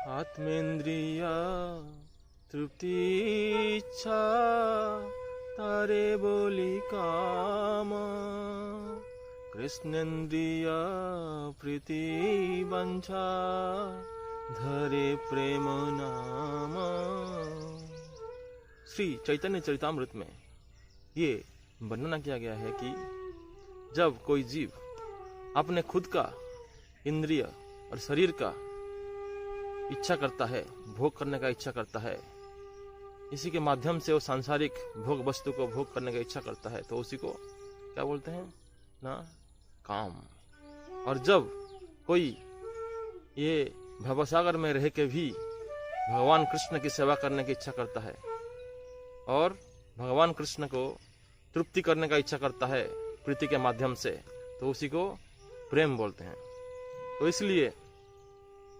आत्मेन्द्रिय तृप्ति इच्छा तारे बोली काम, कृष्णेन्द्रिय प्रीति वंशा धरे प्रेम नाम। श्री चैतन्य चरितामृत में ये वर्णना किया गया है कि जब कोई जीव अपने खुद का इंद्रिय और शरीर का इच्छा करता है, भोग करने का इच्छा करता है, इसी के माध्यम से वो सांसारिक भोग वस्तु को भोग करने का इच्छा करता है, तो उसी को क्या बोलते हैं ना, काम। और जब कोई ये भवसागर में रह के भी भगवान कृष्ण की सेवा करने की इच्छा करता है और भगवान कृष्ण को तृप्ति करने का इच्छा करता है प्रीति के माध्यम से, तो उसी को प्रेम बोलते हैं। तो इसलिए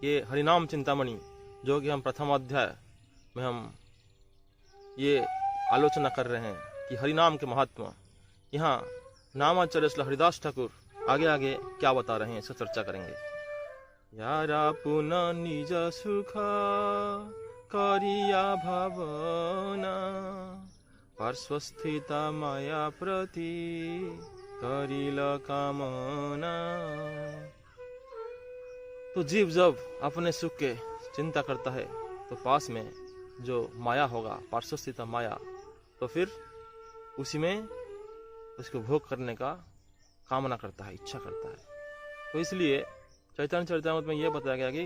ये हरिनाम चिंतामणि, जो कि हम प्रथम अध्याय में हम ये आलोचना कर रहे हैं कि हरिनाम के महात्मा, यहाँ नामाचार्य श्री हरिदास ठाकुर आगे आगे क्या बता रहे हैं, इसका चर्चा करेंगे। यारा पुनः निज सुख करिया भावना, पार्श्वस्थिता माया प्रति करिल कामना। तो जीव जब अपने सुख के चिंता करता है तो पास में जो माया होगा, पार्श्वस्थिता माया, तो फिर उसी में उसको भोग करने का कामना करता है, इच्छा करता है। तो इसलिए चैतन्य चरितामृत में यह बताया गया कि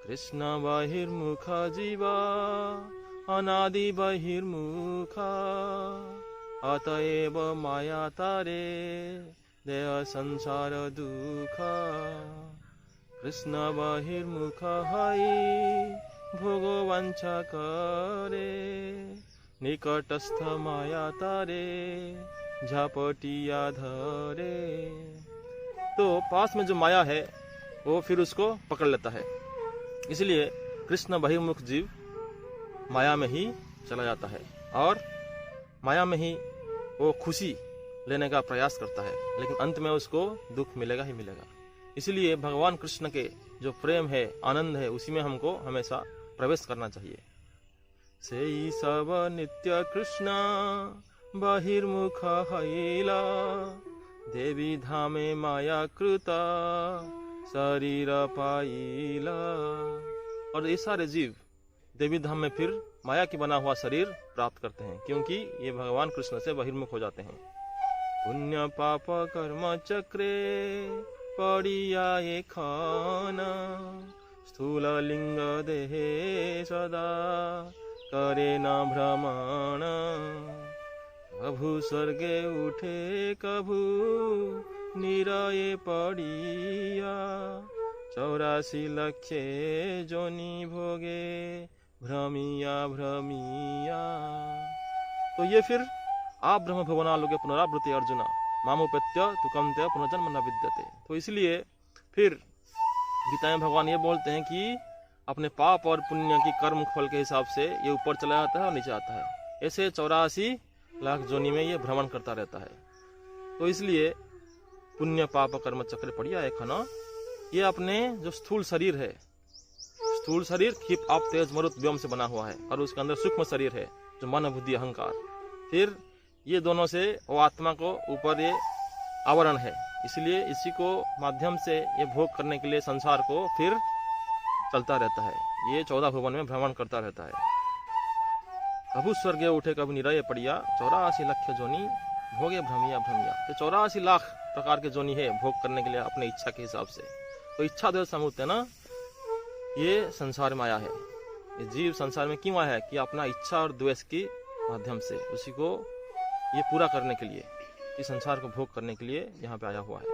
कृष्ण बहिर्मुख जीवा अनादि बहिर्मुखा, अतएव माया तारे देह संसार दुखा। कृष्ण बहिर्मुख हई भोग वांछा करे, निकटस्थ माया तारे झापटिया धरे। तो पास में जो माया है वो फिर उसको पकड़ लेता है, इसलिए कृष्ण बहिर्मुख जीव माया में ही चला जाता है और माया में ही वो खुशी लेने का प्रयास करता है, लेकिन अंत में उसको दुख मिलेगा ही मिलेगा। इसलिए भगवान कृष्ण के जो प्रेम है, आनंद है, उसी में हमको हमेशा प्रवेश करना चाहिए। सेई सब नित्य कृष्ण बहिर्मुख हईला, देवी धामे माया कृता शरीर पाईला। और ये सारे जीव देवी धाम में फिर माया की बना हुआ शरीर प्राप्त करते हैं, क्योंकि ये भगवान कृष्ण से बहिर्मुख हो जाते हैं। पुण्य पाप कर्म चक्रे पड़िया ये खाना, स्थूल लिंग देहे सदा करे न भ्रमण। कभू स्वर्गे उठे कभू निराये पड़िया, 84 लक्षे जोनी भोगे भ्रमिया भ्रमिया। तो ये फिर आप ब्रह्म भुवनालोके पुनरावृत्ति अर्जुना मामुपेत्य तुकंत्य पुनर्जन्म न विद्यते। तो इसलिए फिर गीता में भगवान ये बोलते हैं कि अपने पाप और पुण्य की कर्म फल के हिसाब से ये ऊपर चला जाता है और नीचे आता है। ऐसे 84 लाख जोनी में ये भ्रमण करता रहता है। तो इसलिए पुण्य पाप कर्म चक्र पड़िया है खाना, ये अपने जो स्थूल शरीर है, स्थूल शरीर खिप आप तेज मरुत व्योम से बना हुआ है, और उसके अंदर सूक्ष्म शरीर है जो मन बुद्धि अहंकार। फिर ये दोनों से वो आत्मा को ऊपर ये आवरण है, इसलिए इसी को माध्यम से ये भोग करने के लिए संसार को फिर चलता रहता है। ये 14 भुवन में भ्रमण करता रहता है। कभू स्वर्गे उठे कभी निराये पड़िया, 84 लक्ष जोनी भोगे भ्रमिया भ्रमिया। तो 84 लाख प्रकार के जोनी है भोग करने के लिए अपने इच्छा के हिसाब से। तो इच्छा द्वेष समूह है ना, ये संसार माया है। ये जीव संसार में क्यों आया है कि अपना इच्छा और द्वेष के माध्यम से उसी को ये पूरा करने के लिए, इस संसार को भोग करने के लिए यहाँ पे आया हुआ है।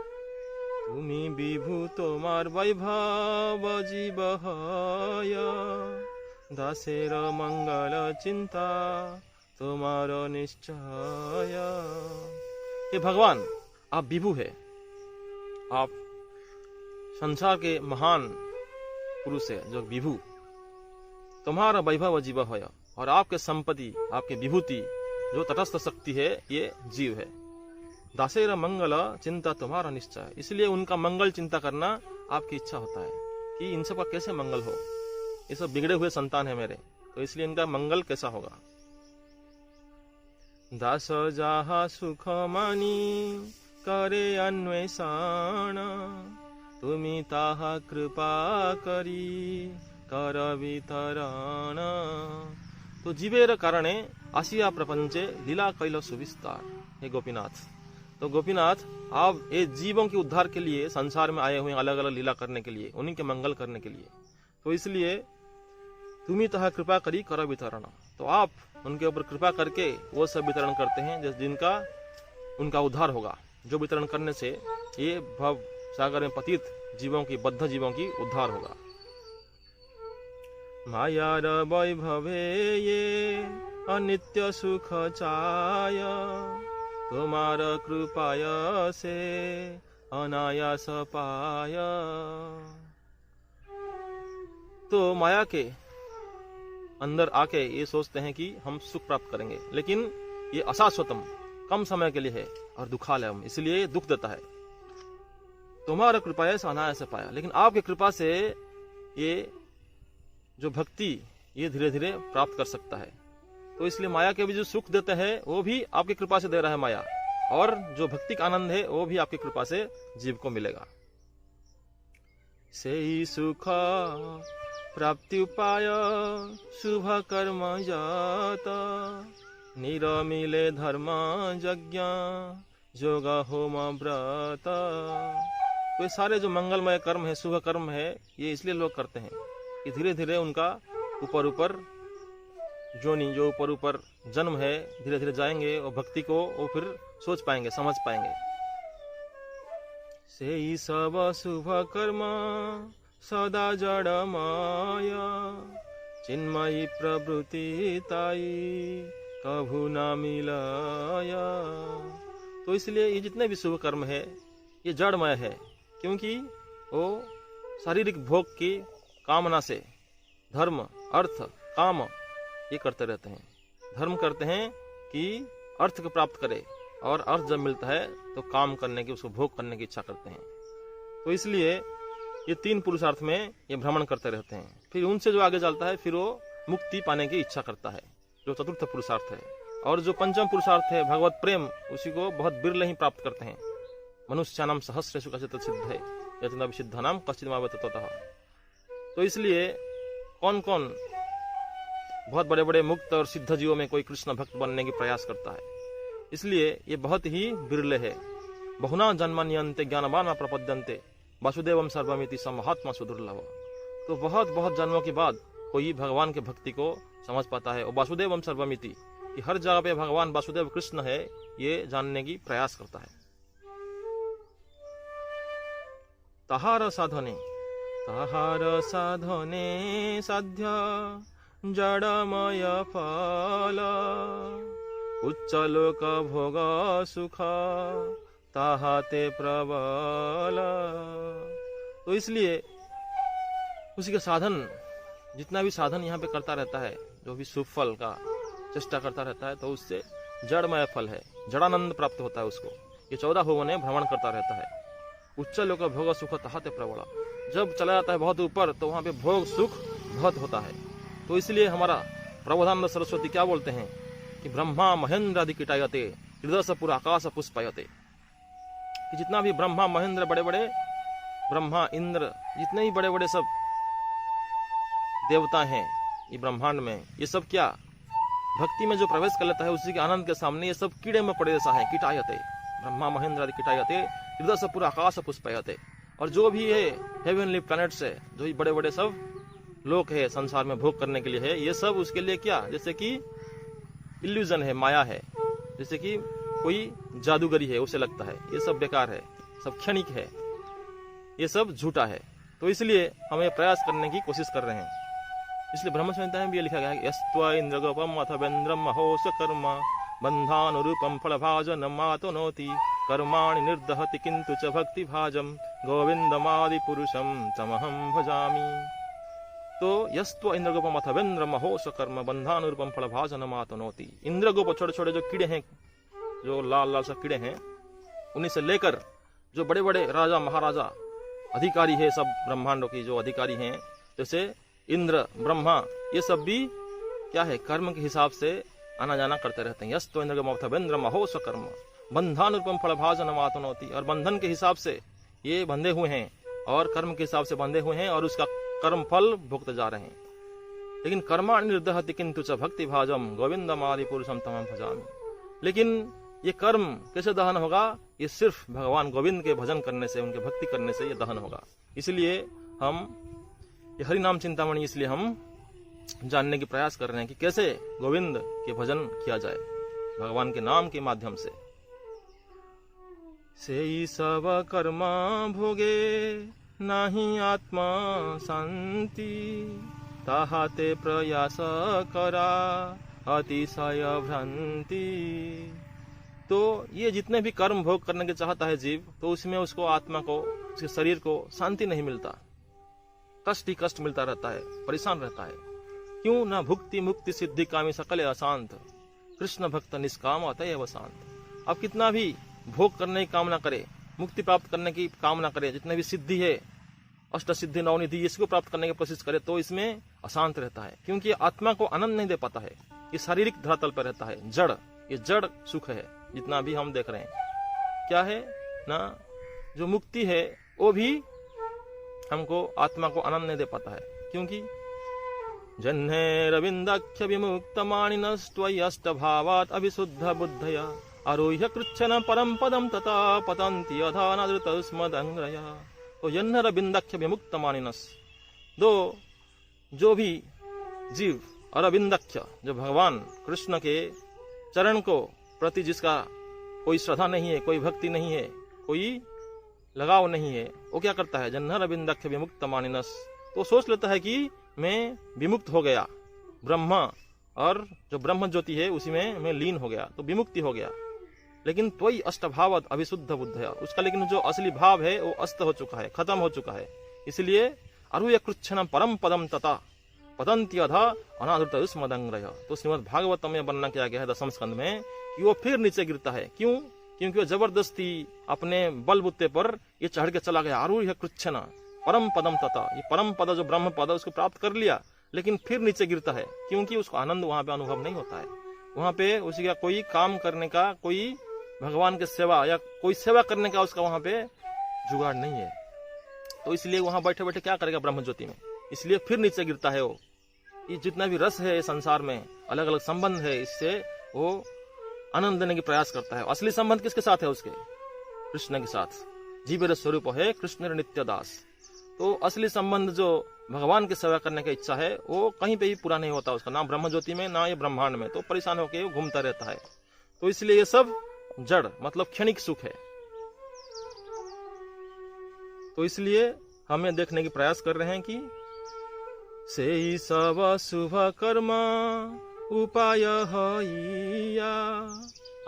तुमी विभू तोमार वैभव जीवहय, दासेर मंगल चिंता तुम्हार निश्चय। ये भगवान आप विभू है, आप संसार के महान पुरुष है जो विभू, तुम्हारा वैभव जीव है, और आपके संपत्ति आपके विभूति जो तटस्थ शक्ति है ये जीव है। दासेर मंगल चिंता तुम्हारा निश्चय, इसलिए उनका मंगल चिंता करना आपकी इच्छा होता है कि इन सब का कैसे मंगल हो। ये सब बिगड़े हुए संतान है मेरे, तो इसलिए इनका मंगल कैसा होगा। दास जाहा सुख मानी करे अन्वेषण, तुमी ताहा कृपा करी कर वितरण। तो जीवेर कारणे आसिया प्रपंचे लीला कैल सुविस्तार। हे गोपीनाथ, तो गोपीनाथ आप ये जीवों के उद्धार के लिए संसार में आए हुए अलग अलग लीला करने के लिए, उन्हीं के मंगल करने के लिए। तो इसलिए तुम्ही तहा कृपा करी कर वितरण, तो आप उनके ऊपर कृपा करके वो सब वितरण करते हैं जिनका उनका उद्धार होगा, जो वितरण करने से ये भव सागर में पतित जीवों की, बद्ध जीवों की उद्धार होगा। मायार वैभवे ये अनित्य सुख चाय, तुम्हार कृपाय से अनायास पाय। तो माया के अंदर आके ये सोचते हैं कि हम सुख प्राप्त करेंगे, लेकिन ये अशाश्वतम, कम समय के लिए है और दुखालयम, इसलिए ये दुख देता है। तुम्हारा कृपा से अनायास पाया, लेकिन आपकी कृपा से ये जो भक्ति ये धीरे धीरे प्राप्त कर सकता है। तो इसलिए माया के भी जो सुख देते हैं वो भी आपकी कृपा से दे रहा है माया, और जो भक्ति का आनंद है वो भी आपकी कृपा से जीव को मिलेगा। से ही सुख प्राप्ति उपाय शुभ कर्म जात, निरमिले धर्म यज्ञ जोग होम व्रत। तो ये सारे जो मंगलमय कर्म है, शुभ कर्म है, ये इसलिए लोग करते हैं कि धीरे धीरे उनका ऊपर ऊपर जोनी, जो ऊपर ऊपर जन्म है, धीरे धीरे जाएंगे और भक्ति को वो फिर सोच पाएंगे, समझ पाएंगे। से ही सब शुभ कर्म सदा जड़ माया, चिन्मयी प्रवृत्ति ताई कभू न मिलाया। तो इसलिए ये जितने भी शुभ कर्म है ये जड़मय है, क्योंकि वो शारीरिक भोग की कामना से धर्म, अर्थ, काम ये करते रहते हैं। धर्म करते हैं कि अर्थ को प्राप्त करे, और अर्थ जब मिलता है तो काम करने की, उसको भोग करने की इच्छा करते हैं। तो इसलिए ये तीन पुरुषार्थ में ये भ्रमण करते रहते हैं। फिर उनसे जो आगे चलता है फिर वो मुक्ति पाने की इच्छा करता है, जो चतुर्थ पुरुषार्थ है। और जो पंचम पुरुषार्थ है भगवत प्रेम, उसी को बहुत बिरले ही प्राप्त करते हैं। मनुष्यानाम सहस्रेषु कश्चित् सिद्ध है यतना विसिद्धानाम कश्चित् मावत ततः। तो इसलिए कौन कौन बहुत बड़े बड़े मुक्त और सिद्ध जीवों में कोई कृष्ण भक्त बनने की प्रयास करता है, इसलिए ये बहुत ही बिरले है। बहुना जन्मन्यन्ते ज्ञानवान प्रपद्यन्ते वासुदेवम सर्वमिति स महात्मा सुदुर्लभ। तो बहुत बहुत जन्मों के बाद कोई भगवान के भक्ति को समझ पाता है, और वासुदेवम सर्वमिति कि हर जगह पे भगवान वासुदेव कृष्ण है, ये जानने की प्रयास करता है। तहार साधने साध्य जड़मय फल, उच्च लोक भोग सुख ताहाते प्रबल। तो इसलिए उसी के साधन, जितना भी साधन यहाँ पे करता रहता है, जो भी शुभ फल का चेष्टा करता रहता है, तो उससे जड़मय फल है, जड़ानंद प्राप्त होता है उसको। ये 14 भोगों में भ्रमण करता रहता है। उच्च लोक भोग सुख ताहाते प्रबल, जब चला जाता है बहुत ऊपर तो वहाँ पे भोग सुख बहुत होता है। तो इसलिए हमारा प्रबोधानंद सरस्वती क्या बोलते हैं कि ब्रह्मा महेंद्र आदि कीटायते हृदय से पूरा आकाश पुष्पायते, कि जितना भी ब्रह्मा महेंद्र, बड़े बड़े ब्रह्मा इंद्र, जितने ही बड़े बड़े सब देवता हैं ये ब्रह्मांड में, ये सब क्या भक्ति में जो प्रवेश कर लेता है उसी के आनंद के सामने ये सब कीड़े में पड़े जैसा है। कीटायते ब्रह्मा महेंद्र आदि कीटायते हृदय से पूरा आकाश पुष्पायते। और जो भी है हेवनली प्लैनेट्स है, जो भी बड़े बड़े सब लोक है संसार में भोग करने के लिए है, ये सब उसके लिए क्या, जैसे कि इल्यूजन है, माया है, जैसे कि कोई जादूगरी है, उसे लगता है ये सब बेकार है, सब क्षणिक है, ये सब झूठा है। तो इसलिए हमें प्रयास करने की कोशिश कर रहे हैं। इसलिए ब्रह्म संहिता में भी ये लिखा गया है, यस्त्वा इंद्रगोपम अथ वेन्द्रम महोस कर्म बंधानुरूपम फलभाजन मातनोति कर्माणि निर्दहति किंतु च भक्ति भाजम गोविंदमादि पुरुषम तमहम भजामि। तो यस्त्व इंद्रगोपम अथ वेन्द्रम महोस कर्म बंधानुरूपम फलभाजन मातनोति। इंद्रगोप छोटे छोटे जो कीड़े हैं, जो लाल लाल सा कीड़े हैं, उन्हीं से लेकर जो बड़े बड़े राजा महाराजा अधिकारी है, सब ब्रह्मांडों की जो अधिकारी हैं, जैसे इंद्र, ब्रह्मा, ये सब भी क्या है, कर्म के हिसाब से आना जाना करते रहते हैं। यस्तो इंद्र मौथवेंद्र महो स्वकर्म बंधानुरूपम फल भाजन मातनोति। और बंधन के हिसाब से ये बंधे हुए हैं और कर्म के हिसाब से बंधे हुए हैं और उसका कर्म फल भुगते जा रहे हैं। लेकिन कर्माणि निर्दहति किंतु च भक्ति भाजम गोविंदमादि पुरुषम तमं भजामि। लेकिन ये कर्म कैसे दहन होगा? ये सिर्फ भगवान गोविंद के भजन करने से, उनके भक्ति करने से ये दहन होगा। इसलिए हम ये हरि नाम चिंतामणि इसलिए हम जानने की प्रयास कर रहे हैं कि कैसे गोविंद के भजन किया जाए भगवान के नाम के माध्यम से। सेई सब कर्मा भोगे नाही आत्मा शांति ताहाते प्रयास करा अतिशय भ्रांति। तो ये जितने भी कर्म भोग करने के चाहता है जीव, तो उसमें उसको आत्मा को, उसके शरीर को शांति नहीं मिलता, कष्ट ही कष्ट मिलता रहता है, परेशान रहता है। क्यों? ना भुक्ति मुक्ति सिद्धि कामी सकल अशांत कृष्ण भक्त निष्काम अतएव शांत। अब कितना भी भोग करने की कामना करे, मुक्ति प्राप्त करने की कामना करे, जितने भी सिद्धि है, अष्ट सिद्धि नवनिधि, इसको प्राप्त करने की कोशिश करे, तो इसमें अशांत रहता है। क्योंकि आत्मा को आनंद नहीं दे पाता है, ये शारीरिक धरातल पर रहता है, जड़, ये जड़ सुख है जितना भी हम देख रहे हैं। क्या है ना, जो मुक्ति है वो भी हमको, आत्मा को आनंद नहीं दे पाता है। क्योंकि जन्हे रविंदाख्य विमुक्त मानिनस्त्वयष्ट भावात् अभिशुद्ध बुद्धया आरोह्य कृच्छन परम पदम तथा पतंति अधानादृत स्मदंग्रया। तो जन्ह रविंदाख्य विमुक्त मानिनस, दो जो भी जीव अरविंदाख्य, जो भगवान कृष्ण के चरण को प्रति जिसका कोई श्रद्धा नहीं है, कोई भक्ति नहीं है, कोई लगाव नहीं है, वो क्या करता है? जन्ह रविंदाख्य विमुक्त मानिनस, तो सोच लेता है कि मैं विमुक्त हो गया, ब्रह्मा और जो ब्रह्म ज्योति है उसी में मैं लीन हो गया, तो विमुक्ति हो गया। लेकिन त्वयि अष्टभावत अभिशुद्ध बुद्धया, उसका लेकिन जो असली भाव है वो अस्त हो चुका है, खत्म हो चुका है। इसलिए अरुय कृच्छन परम पदम तथा पतंति अधा अनादृत स्मदंग्रय। तो श्रीमद् भागवतम में वर्णन किया गया है 10वें स्कंद में कि वो फिर नीचे गिरता है। क्यों? क्योंकि वो जबरदस्ती अपने बलबुत्ते पर ये चढ़ के चला गया। आरूढ़ कृच्छन परम पदम तथा, ये परम पद जो ब्रह्म पद उसको प्राप्त कर लिया, लेकिन फिर नीचे गिरता है। क्योंकि उसको आनंद वहां पे अनुभव नहीं होता है, वहां पे उसी का कोई काम करने का, कोई भगवान के सेवा या कोई सेवा करने का उसका वहां पे जुगाड़ नहीं है। तो इसलिए वहां बैठे बैठे क्या करेगा ब्रह्म ज्योति में, इसलिए फिर नीचे गिरता है वो। ये जितना भी रस है संसार में, अलग अलग संबंध है, इससे वो आनंद देने की प्रयास करता है। असली संबंध किसके साथ है? उसके कृष्ण के साथ। जीवेर स्वरूप है कृष्ण नित्य दास। तो असली संबंध जो भगवान की सेवा करने की इच्छा है वो कहीं पे भी पूरा नहीं होता उसका, ना ब्रह्म ज्योति में ना ये ब्रह्मांड में। तो परेशान होकर वो घूमता रहता है। तो इसलिए ये सब जड़ मतलब क्षणिक सुख है। तो इसलिए हम ये देखने की प्रयास कर रहे हैं कि से सब शुभ कर्म उपाय हइया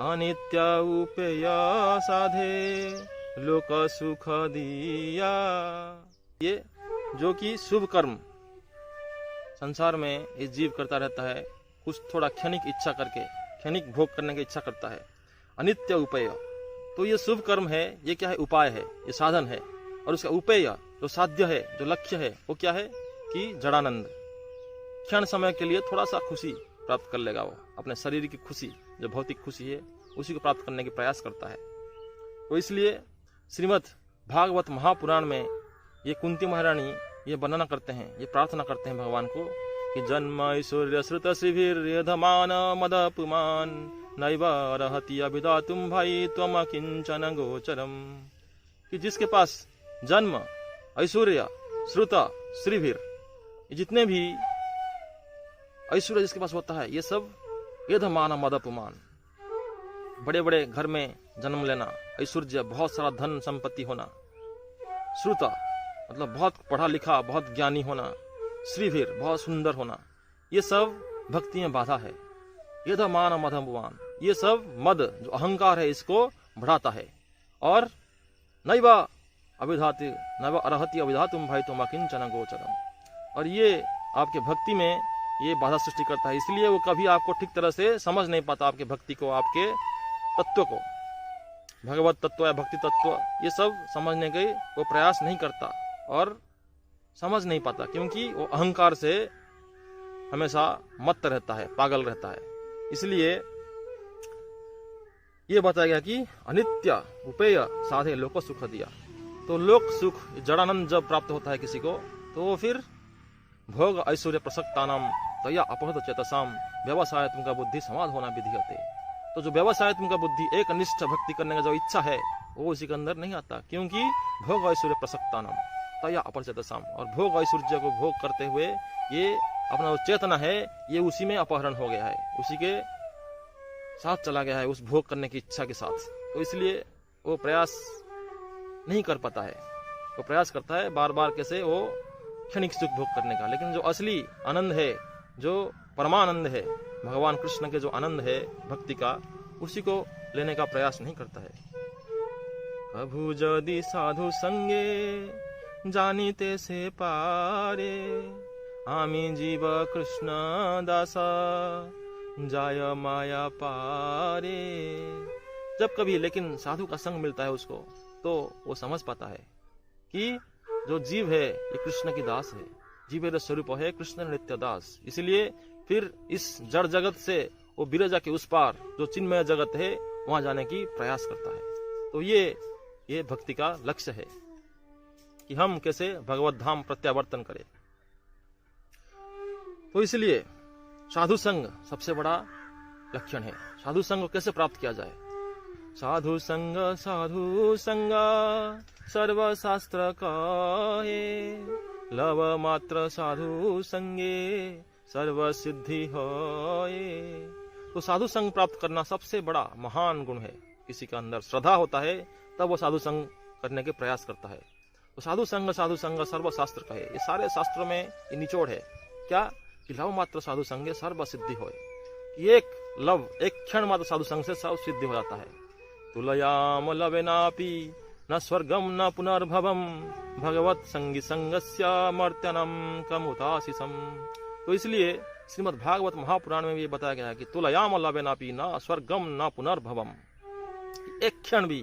अनित्य उपेय साधे लोक सुख दिया। ये जो कि शुभ कर्म संसार में ये जीव करता रहता है, कुछ थोड़ा क्षणिक इच्छा करके, क्षणिक भोग करने की इच्छा करता है। अनित्य उपेय, तो ये शुभ कर्म है, ये क्या है? उपाय है, ये साधन है। और उसका उपेय जो साध्य है, जो लक्ष्य है, वो क्या है कि जड़ानंद, क्षण समय के लिए थोड़ा सा खुशी प्राप्त कर लेगा वो, अपने शरीर की खुशी, जो भौतिक खुशी है उसी को प्राप्त करने की प्रयास करता है। तो इसलिए श्रीमद् भागवत महापुराण में ये कुंती महारानी ये वर्णना करते हैं, ये प्रार्थना करते हैं भगवान को कि जन्म ऐश्वर्य श्रुत श्रीभिर्यधमान मदपुमान नैव रहति अभिधातुम भाई त्वम किंचन गोचरम। कि जिसके पास जन्म ऐश्वर्य श्रुत श्रीभिर, जितने भी ऐश्वर्य जिसके पास होता है, ये सब यधमान मदपुमान, बड़े बड़े घर में जन्म लेना, ऐश्वर्य बहुत सारा धन संपत्ति होना, श्रुत मतलब बहुत पढ़ा लिखा, बहुत ज्ञानी होना, श्रीभिर बहुत सुंदर होना, ये सब भक्ति में बाधा है। यधमान मदपुमान, ये सब मद जो अहंकार है इसको बढ़ाता है। और नैव अभिधाति नैव अर्हति अभिधातुम भाई तुम किंचन गोचरम, और ये आपके भक्ति में ये बाधा सृष्टि करता है। इसलिए वो कभी आपको ठीक तरह से समझ नहीं पाता, आपके भक्ति को, आपके तत्व को, भगवत तत्व या भक्ति तत्व, ये सब समझने के वो प्रयास नहीं करता। और समझ नहीं पाता, क्योंकि वो अहंकार से हमेशा मत्त रहता है, पागल रहता है। इसलिए ये बताया गया कि अनित्य उपेय साधे लोक सुख दिया। तो लोक सुख, जड़ानंद जब प्राप्त होता है किसी को, तो वो फिर भोग ऐश्वर्य प्रसक्तानाम तया अपहृत चेतसाम व्यवसाय तुमका बुद्धि समाध होना विधीयते। तो जो व्यवसाय तुमका बुद्धि, एक निष्ठ भक्ति करने का जो इच्छा है, वो उसी के अंदर नहीं आता, क्योंकि भोग ऐश्वर्य प्रसक्तानाम तया अपहृत चेतसाम, और भोग ऐश्वर्य को भोग करते हुए ये अपना जो चेतना है ये उसी में अपहरण हो गया है, उसी के साथ चला गया है, उस भोग करने की इच्छा के साथ। तो इसलिए वो प्रयास नहीं कर पाता है। वो प्रयास करता है बार बार कैसे वो क्षणिक सुख भोग करने का, लेकिन जो असली आनंद है, जो परमानंद है, भगवान कृष्ण के जो आनंद है भक्ति का, उसी को लेने का प्रयास नहीं करता है। कभू जदि साधु संगे जानिते से पारे, आमी जीव कृष्ण दासा जाय माया पारे। जब कभी लेकिन साधु का संग मिलता है उसको, तो वो समझ पाता है कि जो जीव है ये कृष्ण की दास है, जीवेर स्वरूप है कृष्ण नित्य दास। इसलिए फिर इस जड़ जगत से वो बिरजा के उस पार जो चिन्मय जगत है वहां जाने की प्रयास करता है। तो ये भक्ति का लक्ष्य है कि हम कैसे भगवत धाम प्रत्यावर्तन करें। तो इसलिए साधु संग सबसे बड़ा लक्षण है। साधु संग को कैसे प्राप्त किया जाए? साधु संग सर्वशास्त्र कहे, लव मात्र साधु संगे सर्व सिद्धि होए। तो साधु संग प्राप्त करना सबसे बड़ा महान गुण है। किसी का अंदर श्रद्धा होता है तब वो साधु संग करने के प्रयास करता है। तो साधु संग सर्वशास्त्र कहे, ये सारे शास्त्रों में ये निचोड़ है क्या कि लव मात्र साधु संगे सर्व सिद्धि होए। एक लव, एक क्षण मात्र साधु संग से सब सिद्धि हो जाता है। तुलयाम लवेनापि न स्वर्गम न पुनर्भवम भगवत संगी संगस्य मर्त्यनम कमुताशिसम। तो इसलिए श्रीमद् भागवत महापुराण में भी बताया गया है कि तुलयाम लवेनापि न स्वर्गम न पुनर्भवम। एक क्षण भी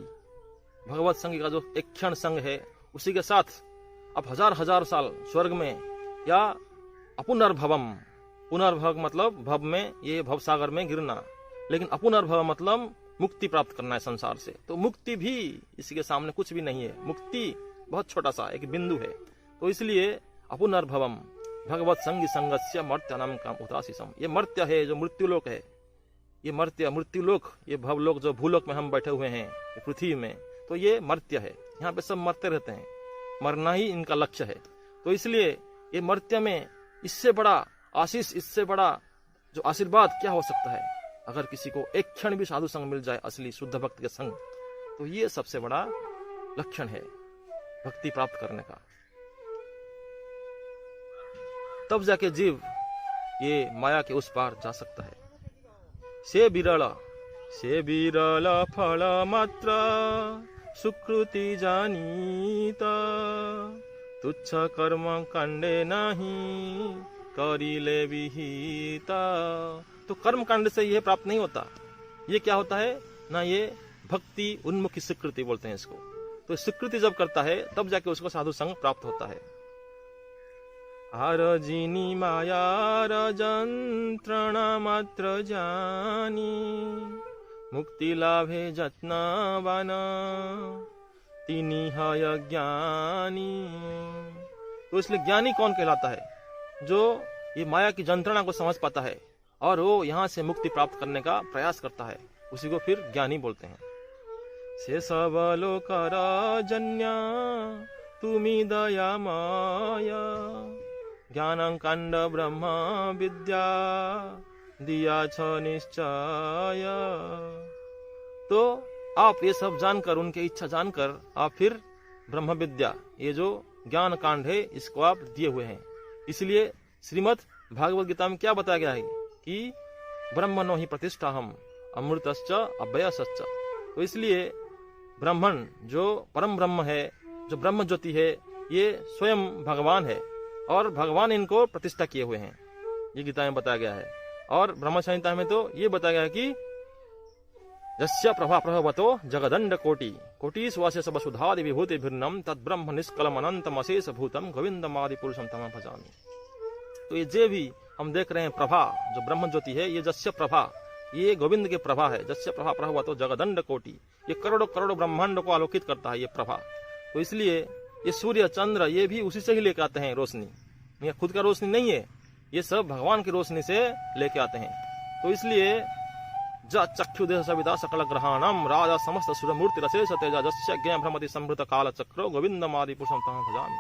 भगवत संग का जो एक क्षण संग है, उसी के साथ अब हजार साल स्वर्ग में या अपुनर्भवम, पुनर्भव मतलब भव में, ये भव सागर में गिरना, लेकिन अपुनर्भव मतलब मुक्ति प्राप्त करना है संसार से। तो मुक्ति भी इसी के सामने कुछ भी नहीं है। मुक्ति बहुत छोटा सा एक बिंदु है। तो इसलिए अपुनर्भवम भगवत संगी संगस्य मर्त्यनम काम उदासीसम। ये मर्त्य है जो मृत्युलोक है, ये मर्त्य मृत्युलोक, ये भवलोक जो भूलोक में हम बैठे हुए हैं पृथ्वी में, तो ये मर्त्य है। यहाँ पे सब मरते रहते हैं, मरना ही इनका लक्ष्य है। तो इसलिए ये मर्त्य में इससे बड़ा आशीष, इससे बड़ा जो आशीर्वाद क्या हो सकता है? अगर किसी को एक क्षण भी साधु संग मिल जाए, असली शुद्ध भक्त के संग, तो ये सबसे बड़ा लक्षण है भक्ति प्राप्त करने का। तब जाके जीव ये माया के उस पार जा सकता है। से बिरल फल मात्र सुकृति जानीता, तुच्छ कर्म कांडे नहीं करिले विहिता। तो कर्म कांड से यह प्राप्त नहीं होता। ये क्या होता है ना, ये भक्ति उन्मुखी स्वीकृति बोलते हैं इसको। तो स्वीकृति जब करता है तब जाके उसको साधु संग प्राप्त होता है। आरजिनी मायार जंत्रणा मात्र जानी, मुक्ति लाभे जत्नवान तिनी है ज्ञानी। तो इसलिए ज्ञानी कौन कहलाता है? जो ये माया की जंत्रणा को समझ पाता है और वो यहाँ से मुक्ति प्राप्त करने का प्रयास करता है, उसी को फिर ज्ञानी बोलते हैं। से सब लोकर जन्या तुमी दया माया, ज्ञानं कांड ब्रह्म विद्या दिया छ निश्चय। तो आप ये सब जानकर, उनके इच्छा जानकर, आप फिर ब्रह्म विद्या, ये जो ज्ञान कांड है, इसको आप दिए हुए हैं। इसलिए श्रीमद् भागवत गीता में क्या बताया गया है कि ब्रह्मणो ही प्रतिष्ठा हम अमृतश्च अव्ययश्च। तो इसलिए ब्राह्मण जो परम ब्रह्म है, जो ब्रह्म ज्योति है, ये स्वयं भगवान है और भगवान इनको प्रतिष्ठा किए हुए हैं, ये गीता में बताया गया है। और ब्रह्म संहिता में तो ये बताया गया है कि यस्य प्रभा प्रभवतो जगदंड कोटि कोटि स्वास्य वसुधादि विभूति भिन्नम तद ब्रह्म निष्कलम अनंतम अशेष भूतम गोविंदम आदि पुरुषम तम भजामि। तो ये जे भी हम देख रहे हैं प्रभा, जो ब्रह्म ज्योति है, ये जस्य प्रभा, ये गोविंद के प्रभा है। जस्य प्रभा प्रभवतो जगदंड कोटि, ये करोड़ों करोड़ों ब्रह्मांड को आलोकित करता है ये प्रभा। तो इसलिए ये सूर्य चंद्र ये भी उसी से ही लेके आते हैं रोशनी, ये खुद का रोशनी नहीं है, ये सब भगवान की रोशनी से लेके आते हैं। तो इसलिए चक्षु देह सविता सकल ग्रहाणम राजा समस्त सूर्य मूर्ति रसेश तेजा जस्य ज्ञ भ्रमति संभृत काल चक्रो गोविंदम आदि पुरुषम तम भजामि।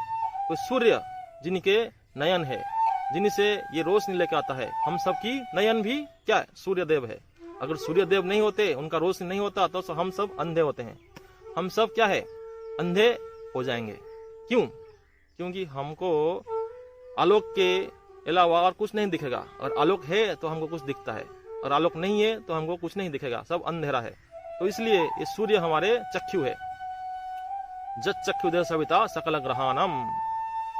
तो सूर्य जिनके नयन है, जिनसे ये रोशनी लेके आता है, हम सबकी नयन भी क्या है? सूर्य देव है। अगर सूर्य देव नहीं होते, उनका रोशनी नहीं होता, तो हम सब अंधे होते हैं। हम सब क्या है? अंधे हो जाएंगे। क्यों? क्योंकि हमको आलोक के अलावा और कुछ नहीं दिखेगा। और आलोक है तो हमको कुछ दिखता है, और आलोक नहीं है तो हमको कुछ नहीं दिखेगा, सब अंधेरा है। तो इसलिए ये सूर्य हमारे चक्षु है। जत चक्षु देह सविता सकल ग्रहाणम,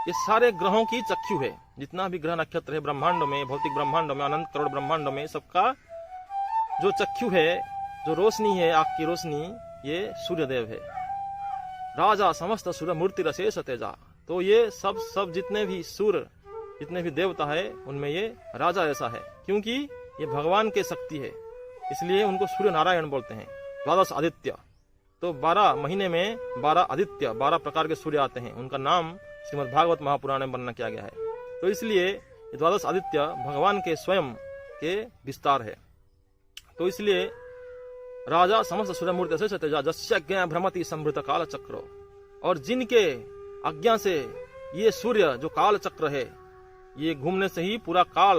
ये सारे ग्रहों की चक्षु है। जितना भी ग्रह नक्षत्र है ब्रह्मांड में, भौतिक ब्रह्मांड में, अनंत करोड़ ब्रह्मांड में, सबका जो चक्षु है, जो रोशनी है, आँख की रोशनी, ये सूर्यदेव है। राजा समस्त सूर्य मूर्ति रसेश तेजा, तो ये सब जितने भी सूर्य, जितने भी देवता है, उनमें ये राजा ऐसा है, क्योंकि ये भगवान के शक्ति है, इसलिए उनको सूर्य नारायण बोलते हैं। द्वादश आदित्य, तो 12 महीने में 12 आदित्य, 12 प्रकार के सूर्य आते हैं, उनका नाम श्रीमद् भागवत महापुराण में वर्णन किया गया है। तो इसलिए द्वादश आदित्य भगवान के स्वयं के विस्तार है। तो इसलिए राजा समस्त सूर्य मूर्ति से तेजा जस्य ज्ञ भ्रमति संभृत काल चक्र, और जिनके आज्ञा से ये सूर्य जो काल चक्र है, ये घूमने से ही पूरा काल,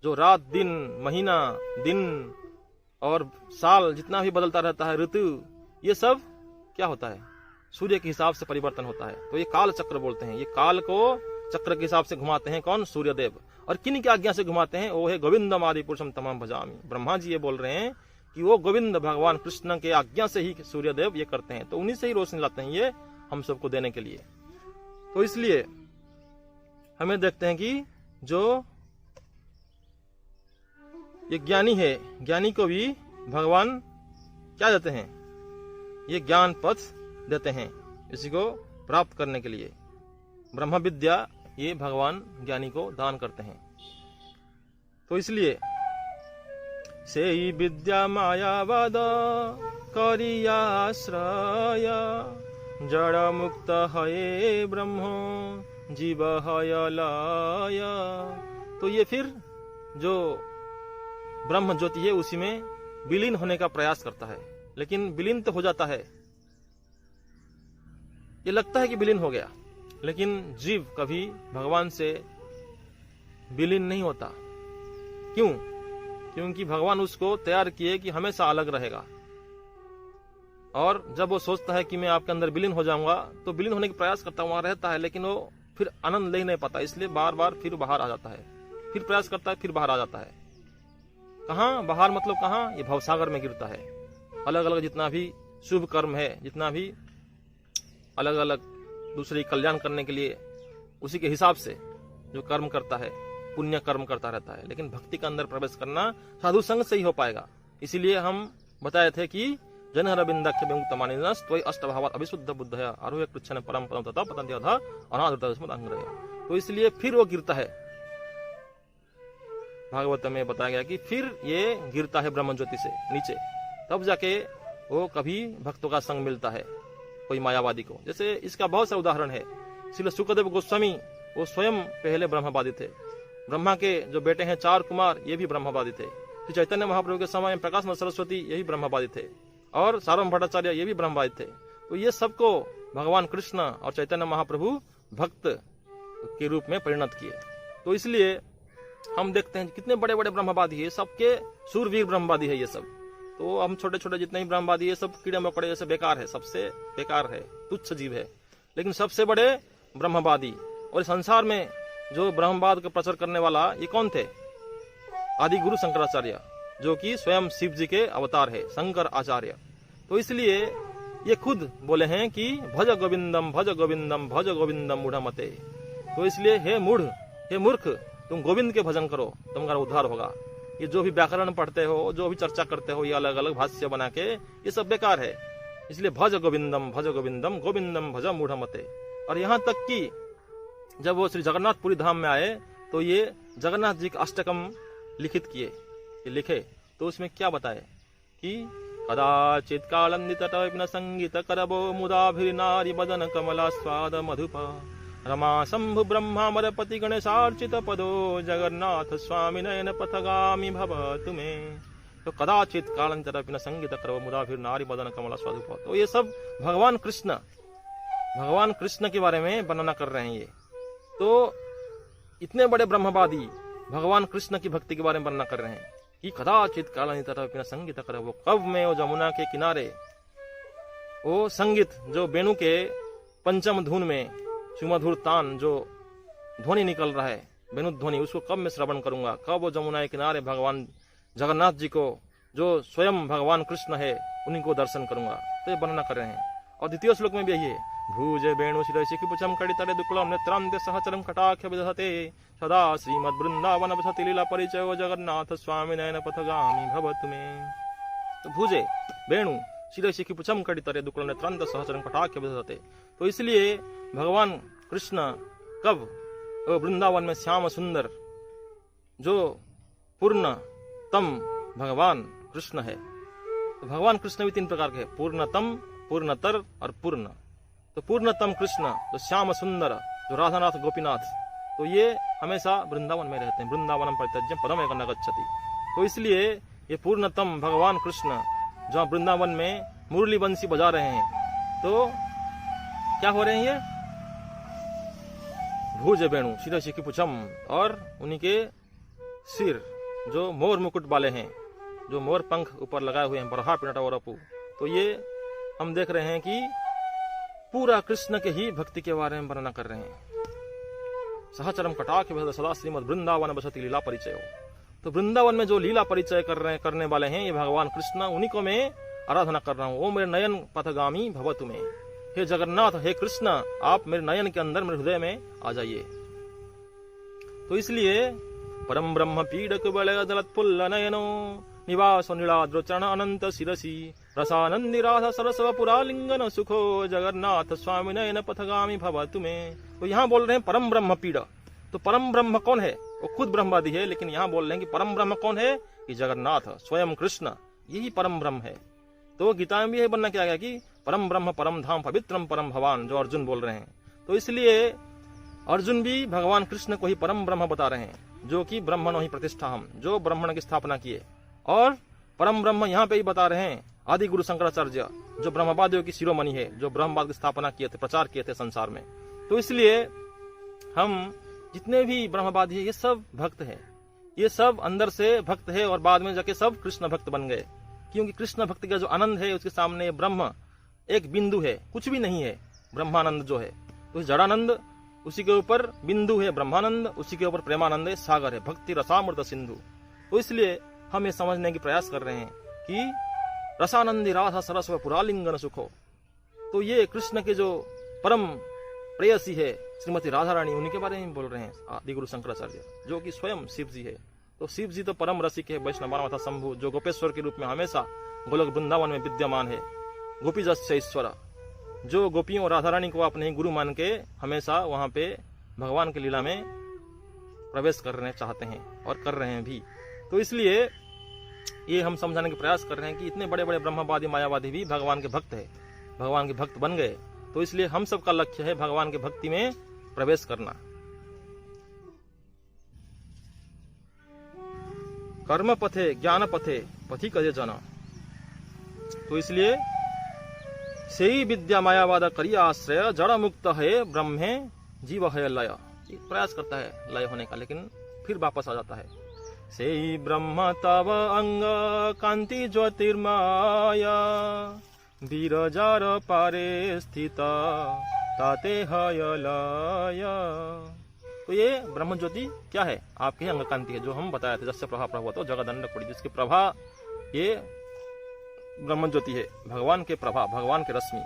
जो रात दिन महीना दिन और साल जितना भी बदलता रहता है, ऋतु, ये सब क्या होता है? सूर्य के हिसाब से परिवर्तन होता है। तो ये काल चक्र बोलते हैं। ये काल को चक्र के हिसाब से घुमाते हैं कौन? सूर्यदेव। और किन की आज्ञा से घुमाते हैं? वो है गोविंदम आदि पुरुषम तमाम भजामि। ब्रह्मा जी ये बोल रहे हैं कि वो गोविंद भगवान कृष्ण के आज्ञा से ही सूर्यदेव ये करते हैं, तो उन्हीं से ही रोशनी लाते हैं ये हम सबको देने के लिए। तो इसलिए हमें देखते हैं कि जो ये ज्ञानी है, ज्ञानी को भी भगवान क्या देते हैं? ये ज्ञान पथ देते हैं इसी को प्राप्त करने के लिए। ब्रह्म विद्या ये भगवान ज्ञानी को दान करते हैं। तो इसलिए से ही विद्या मायावाद करियाश्रय जड़ मुक्त हये ब्रह्म जीव हयलय। तो ये फिर जो ब्रह्म ज्योति है उसी में विलीन होने का प्रयास करता है, लेकिन विलीन तो हो जाता है, ये लगता है कि विलीन हो गया, लेकिन जीव कभी भगवान से विलीन नहीं होता। क्यों? क्योंकि भगवान उसको तैयार किए कि हमेशा अलग रहेगा। और जब वो सोचता है कि मैं आपके अंदर विलीन हो जाऊंगा, तो विलीन होने का प्रयास करता वहां रहता है, लेकिन वो फिर आनंद ले नहीं पाता, इसलिए बार बार फिर बाहर आ जाता है, फिर प्रयास करता है, फिर बाहर आ जाता है। कहाँ बाहर? मतलब कहाँ? ये भवसागर में गिरता है। अलग अलग जितना भी शुभ कर्म है, जितना भी अलग अलग दूसरे कल्याण करने के लिए उसी के हिसाब से जो कर्म करता है, पुण्य कर्म करता रहता है, लेकिन भक्ति के अंदर प्रवेश करना साधु संग से ही हो पाएगा। इसीलिए हम बताए थे कि जन रविंदाख्य विमुक्तमानिनस त्वयि अष्टभावात् अभिशुद्ध बुद्धया आरोह्य कृच्छ्न परम पदं तथा पतन्ति अधः अनादृतस्मत् अंग्रय। तो इसलिए फिर वो गिरता है। भागवत में बताया गया कि फिर ये गिरता है ब्रह्म ज्योति से नीचे, तब जाके वो कभी भक्तों का संग मिलता है, कोई मायावादी को। जैसे इसका बहुत सा उदाहरण है। श्रील सुखदेव गोस्वामी वो स्वयं पहले ब्रह्मवादी थे। ब्रह्मा के जो बेटे हैं 4 कुमार, ये भी ब्रह्मवादी थे। श्री चैतन्य महाप्रभु के समय में प्रकाश सरस्वती ये भी ब्रह्मवादी थे, और सारम भट्टाचार्य ये भी ब्रह्मवादी थे। तो ये सबको भगवान कृष्ण और चैतन्य महाप्रभु भक्त के रूप में परिणत किए। तो इसलिए हम देखते हैं कितने बड़े बड़े ब्रह्मवादी है, सबके सूरवीर ब्रह्मवादी है ये सब। तो हम छोटे छोटे जितने भी ब्रह्मवादी है सब कीड़े मकोड़े जैसे बेकार है, सबसे बेकार है, तुच्छ जीव है। लेकिन सबसे बड़े ब्रह्मवादी और संसार में जो ब्रह्मवाद का प्रचार करने वाला ये कौन थे? आदि गुरु शंकराचार्य, जो कि स्वयं शिव जी के अवतार है, शंकर आचार्य। तो इसलिए ये खुद बोले हैं कि भज गोविंदम भज गोविंदम भज गोविंदम मूढ़मते। तो इसलिए हे मूढ़, हे मूर्ख, तुम गोविंद के भजन करो, तुम्हारा उद्धार होगा। ये जो भी व्याकरण पढ़ते हो, जो भी चर्चा करते हो, ये अलग अलग भाष्य बना के, ये सब बेकार है। इसलिए भज गोविंदम गोविंदम भज मूढ़मते। और यहाँ तक कि जब वो श्री जगन्नाथपुरी धाम में आए तो ये जगन्नाथ जी का अष्टकम लिखित किए, ये लिखे तो उसमें क्या बताए कि कदाचित कालंदित न संगीत करबो मुदाभिनारी बदन कमला स्वाद मधुपा रमा शंभु ब्रह्मामर पति गणेशार्चित पदो जगन्नाथ स्वामी नयन पथगामी भव तुम्हें। तो कदाचित कालंतर न संगीत करबो मुदाभिनारी बदन कमला स्वाद। तो ये सब भगवान कृष्ण के बारे में वर्णना कर रहे हैं। ये तो इतने बड़े ब्रह्मवादी भगवान कृष्ण की भक्ति के बारे में वर्णना कर रहे हैं कि कदाचित कालानितर संगीत कर। वो कब में वो जमुना के किनारे वो संगीत जो वेणु के पंचम धुन में सुमधुर तान जो ध्वनि निकल रहा है, वेणु ध्वनि, उसको कब मैं श्रवण करूंगा, कब वो जमुना के किनारे भगवान जगन्नाथ जी को जो स्वयं भगवान कृष्ण है उन्हीं को दर्शन करूंगा। तो ये वर्णना कर रहे हैं। और द्वितीय श्लोक में भी यही है, भूज वेणु शिरसिकुचम कड़ितरे दुक्लम नेत्रांते सहचरम कटाक्ष विदधते सदा श्रीमद् वृंदावन बसति लीला परिचयो जगन्नाथ स्वामी नयन पथगामी भवतु मे। तो भूजे वेणु शिरसिकुचम कड़ितरे दुक्लम नेत्रांते सहचरम कटाक्ष विदधते। तो इसलिए भगवान कृष्ण कब वृंदावन में श्याम सुंदर जो पूर्णतम भगवान कृष्ण है। तो भगवान कृष्ण भी तीन प्रकार के हैं, पूर्णतम, पूर्णतर और पूर्ण। तो पूर्णतम कृष्ण जो श्याम सुंदर जो राधानाथ गोपीनाथ, तो ये हमेशा वृंदावन में रहते हैं। वृंदावनम परित्यज्य पदम एक न गच्छति। तो इसलिए ये पूर्णतम भगवान कृष्ण जो वृंदावन में मुरली बंसी बजा रहे हैं, तो क्या हो रहे हैं ये भूज वेणु शिरसिकी पुछम, और उन्हीं के सिर जो मोर मुकुट वाले हैं, जो मोर पंख ऊपर लगाए हुए हैं, बरहा पिनट और अपू। तो ये हम देख रहे हैं कि पूरा कृष्ण के ही भक्ति के बारे में वर्णना कर रहे हैं। सहचरम कटाक्ष सदा श्रीमद् वृंदावन बसति लीला परिचय। तो वृंदावन में जो लीला परिचय करने वाले हैं ये भगवान कृष्ण, उन्हीं को मैं आराधना कर रहा हूँ। ओ मेरे नयन पथगामी भवतु में, हे जगन्नाथ, हे कृष्ण, आप मेरे नयन के अंदर, मेरे हृदय में आ जाइए। तो इसलिए परम ब्रह्म पीड़क बल दलत्पुल्ल नयनो निवास नीलाद्रोचरण अनंत शिरसी रसानंदी राधा सरस्व पुरालिंगन सुखो जगन्नाथ स्वामी नयन पथगामी भवतु में। तो यहाँ बोल रहे हैं परम ब्रह्म पीड़। तो परम ब्रह्म कौन है? वो खुद ब्रह्मवादी है, लेकिन यहाँ बोल रहे हैं कि परम ब्रह्म कौन है? कि जगन्नाथ स्वयं कृष्ण, यही परम ब्रह्म है। तो गीता में भी यही बनना क्या गया कि परम ब्रह्म परम धाम पवित्रम परम भवान, जो अर्जुन बोल रहे हैं। तो इसलिए अर्जुन भी भगवान कृष्ण को ही परम ब्रह्म बता रहे हैं, जो कि ब्रह्मणो ही प्रतिष्ठा हम, जो ब्रह्मण की स्थापना किए। और परम ब्रह्म यहाँ पे ही बता रहे हैं आदि गुरु शंकराचार्य, जो ब्रह्मवादियों की शिरोमणि है, जो ब्रह्मवाद की स्थापना किए थे, प्रचार किए थे संसार में। तो इसलिए हम जितने भी ब्रह्मवादी है ये सब भक्त है, ये सब अंदर से भक्त है और बाद में जाके सब कृष्ण भक्त बन गए। क्योंकि कृष्ण भक्ति का जो आनंद है उसके सामने ब्रह्म एक बिंदु है, कुछ भी नहीं है। ब्रह्मानंद जो है तो जड़ानंद, उसी के ऊपर बिंदु है ब्रह्मानंद, उसी के ऊपर प्रेमानंद है, सागर है, भक्ति रसामृत सिंधु। तो इसलिए हम ये समझने की प्रयास कर रहे हैं कि रसानंदी राधा सरस्व पुरालिंगन सुखो। तो ये कृष्ण के जो परम प्रेयसी है श्रीमती राधा रानी, उन्हीं के बारे में बोल रहे हैं आदि गुरु शंकराचार्य, जो कि स्वयं शिव जी है। तो शिव जी तो परम रसिक है, वैष्णव तथा शंभु, जो गोपेश्वर के रूप में हमेशा गोलोक वृंदावन में विद्यमान है। गोपी जस ईश्वर, जो गोपियों और राधा रानी को अपने गुरु मान के हमेशा वहां पे भगवान की लीला में प्रवेश करने चाहते हैं और कर रहे हैं भी। तो इसलिए ये हम समझाने का प्रयास कर रहे हैं कि इतने बड़े बड़े ब्रह्मवादी मायावादी भी भगवान के भक्त है, भगवान के भक्त बन गए। तो इसलिए हम सबका लक्ष्य है भगवान के भक्ति में प्रवेश करना। कर्म पथे ज्ञान पथे पथि कहे जना। तो इसलिए से ही विद्या मायावाद करिया आश्रय, जड़ मुक्त है ब्रह्मे जीव है लय। प्रयास करता है लय होने का, लेकिन फिर वापस आ जाता है। से ही ब्रह्म तव अंग कांति ज्योतिर्माया, बीरजार पारे स्थित ताते हय लय। तो ये ब्रह्म ज्योति क्या है? आपके ही अंग कांति है, जो हम बताए थे, जस्य प्रभा प्रभव तो जगदंड कुड़ी, जिसकी प्रभा ये ब्रह्म ज्योति है, भगवान के प्रभा, भगवान के रश्मि।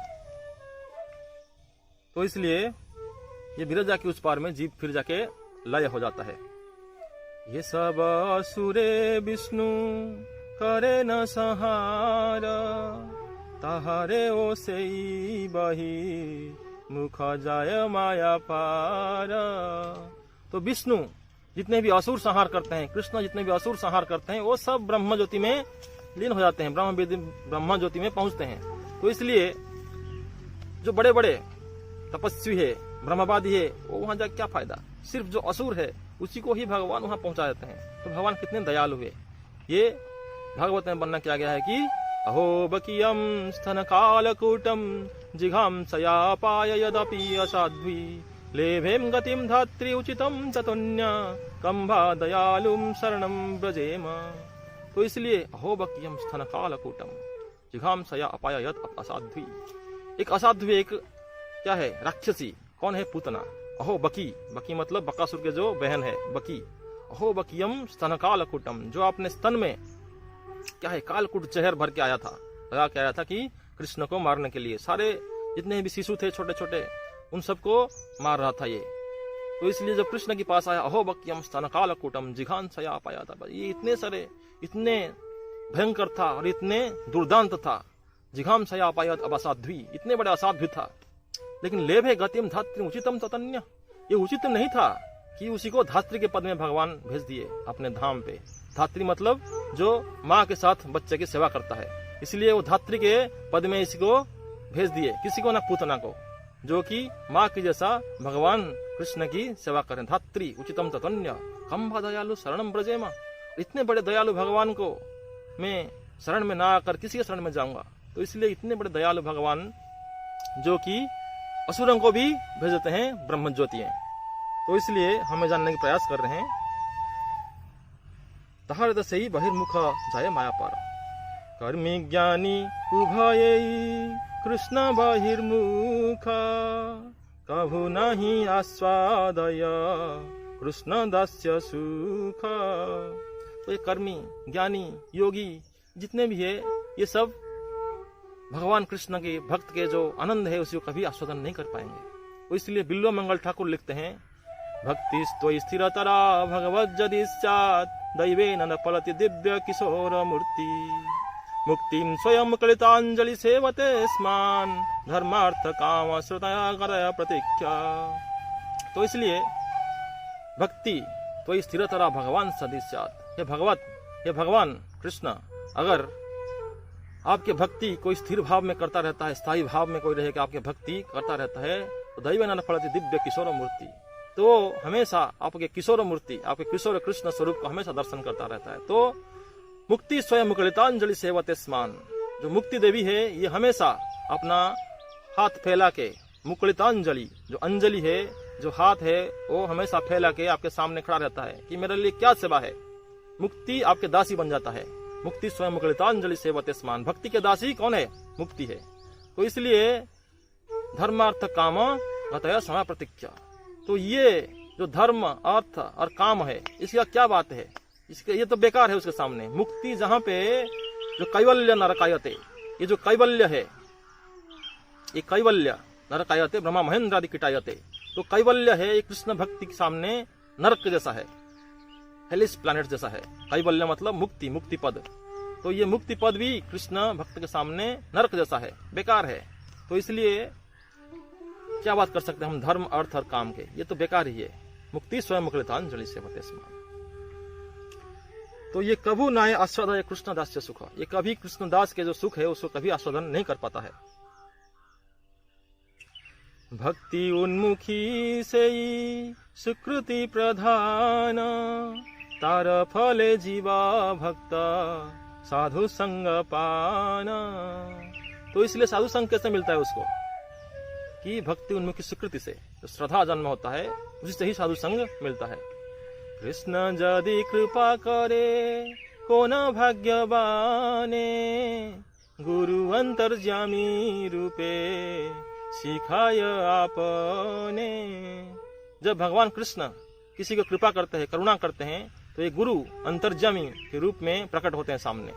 तो इसलिए ये विरजा के उस पार में जीव फिर जाके लय हो जाता है। ये सब असुरे विष्णु करे न संहार, ताहारे ओ से बही मुख जाय माया पार। तो विष्णु जितने भी असुर संहार करते हैं, कृष्ण जितने भी असुर संहार करते हैं, वो सब ब्रह्म ज्योति में लीन हो जाते हैं, ब्रह्म ज्योति में पहुंचते हैं। तो इसलिए जो बड़े बड़े तपस्वी है, ब्रह्मवादी है, वो वहां जाकर क्या फायदा। सिर्फ जो असुर है उसी को ही भगवान वहां पहुंचा देते हैं। तो भगवान कितने दयालु है। ये भागवत में वर्णन किया गया है कि अहो बकियम स्तन कालकूटम जिघाम सयापाय यदपि असाध्वी लेभेम गतिम धात्री उचितम ततुन्य कंभा दयालुम शरणम ब्रजेम। तो इसलिए अहो बकियम स्तन कालकूटम जिघाम सया अपाय यद असाध्वी। एक असाध्वी, एक क्या है, राक्षसी। कौन है? पूतना। अहो बकी, बकी मतलब बकासुर के जो बहन है, बकी। अहो बकियम स्तन कालकूटम, जो अपने स्तन में क्या है, कालकूट जहर भर के आया था, लगा के आया था कि कृष्ण को मारने के लिए। सारे जितने भी शिशु थे छोटे छोटे, उन सबको मार रहा था ये। तो इसलिए जब कृष्ण के पास आया, अहो बकियम स्तन कालकूटम जिघान सया पाया था, ये इतने सारे, इतने भयंकर था और इतने दुर्दांत था। जिघाम सया पाया असाध्वी, इतने बड़े असाध्वी था। लेकिन लेभे गतिम धात्री उचितम ततन्य, ये उचित नहीं था कि उसी को धात्री के पद में भगवान भेज दिए अपने धाम पे। धात्री मतलब जो माँ के साथ बच्चे की सेवा करता है, इसलिए वो धात्री के पद में इसको भेज दिए। किसी को ना, पूतना को, जो कि माँ की जैसा भगवान कृष्ण की सेवा करें। धात्री उचितम ततन्य कंभा दयालु शरणम ब्रजेमा, इतने बड़े दयालु भगवान को मैं शरण में ना आकर किसी के शरण में जाऊंगा। तो इसलिए इतने बड़े दयालु भगवान जो कि असुरों को भी भेज देते हैं ब्रह्म ज्योति में। तो इसलिए हमें जानने का प्रयास कर रहे हैं। तहार से ही बहिर्मुख जाए माया पार, कर्मी ज्ञानी उभये कृष्ण बहिर्मुख, कभु नहीं आस्वादय कृष्ण दास्य सुख। तो ये कर्मी, ज्ञानी, योगी जितने भी है, ये सब भगवान कृष्ण के भक्त के जो आनंद है उसी को कभी आस्वादन नहीं कर पाएंगे। तो इसलिए बिल्व मंगल ठाकुर लिखते हैं, भक्ति स्त्वयि स्थिरतरा भगवत यदि स्यात् दैवेन न फलति दिव्य किशोर मूर्ति, मुक्तिम स्वयं कृतांजलि सेवते स्मान धर्मार्थ काम श्रुतया करय प्रतीक्षा। तो इसलिए भक्ति त्वयि स्थिरतरा भगवान सदि स्यात्, ये भगवान कृष्ण अगर आपके भक्ति कोई स्थिर भाव में करता रहता है, स्थायी भाव में कोई रहे कि आपके भक्ति करता रहता है, तो दैवेन न फलति दिव्य किशोर मूर्ति, तो हमेशा आपके किशोर मूर्ति, आपके किशोर कृष्ण स्वरूप को हमेशा दर्शन करता रहता है। तो मुक्ति स्वयं मुकुलितांजलि सेवते स्मान, जो मुक्ति देवी है ये हमेशा अपना हाथ फैला के, मुकुलितांजलि जो अंजलि है, जो हाथ है, वो हमेशा फैला के आपके सामने खड़ा रहता है कि मेरे लिए क्या सेवा है। मुक्ति आपके दासी बन जाता है। मुक्ति स्वयं मुकुलितांजलि सेवते स्मान, भक्ति के दासी कौन है? मुक्ति है। तो इसलिए धर्मार्थ काम गतया समय प्रतीक्षा, तो ये जो धर्म, अर्थ और काम है, इसका क्या बात है? इसके ये तो बेकार है उसके सामने। मुक्ति जहाँ पे जो कैवल्य नरकायते, ये जो कैवल्य है, ये कैवल्य नरकायते ब्रह्मा महेंद्र आदि किटायते, तो कैवल्य है ये कृष्ण भक्ति के सामने नरक जैसा है, हेलिस प्लैनेट जैसा है। कैवल्य मतलब मुक्ति, मुक्ति पद। तो ये मुक्ति पद भी कृष्ण भक्त के सामने नरक जैसा है, बेकार है। तो इसलिए क्या बात कर सकते हैं हम धर्म, अर्थ और काम के? ये तो बेकार ही है। मुक्ति स्वयं मुकुलितांजलि सेवते स्मान, तो ये कभू नाय आस्वादय कृष्ण दास से सुख, ये कभी कृष्णदास के जो सुख है उसको कभी आस्वादन नहीं कर पाता है। भक्ति उन्मुखी से सुकृति प्रधान, तार फले जीवा भक्त साधु संग पान। तो इसलिए साधु संग कैसे मिलता है उसको? कि भक्ति उन्मुखी सुकृति से, जो श्रद्धा जन्म होता है उसी से ही साधु संग मिलता है। कृष्ण यदि कृपा करे को न भाग्यवाने, गुरु अंतर्यामी रूपे सिखाय आपने। जब भगवान कृष्ण किसी को कृपा करते हैं, करुणा करते हैं, तो ये गुरु अंतर्यामी के रूप में प्रकट होते हैं सामने।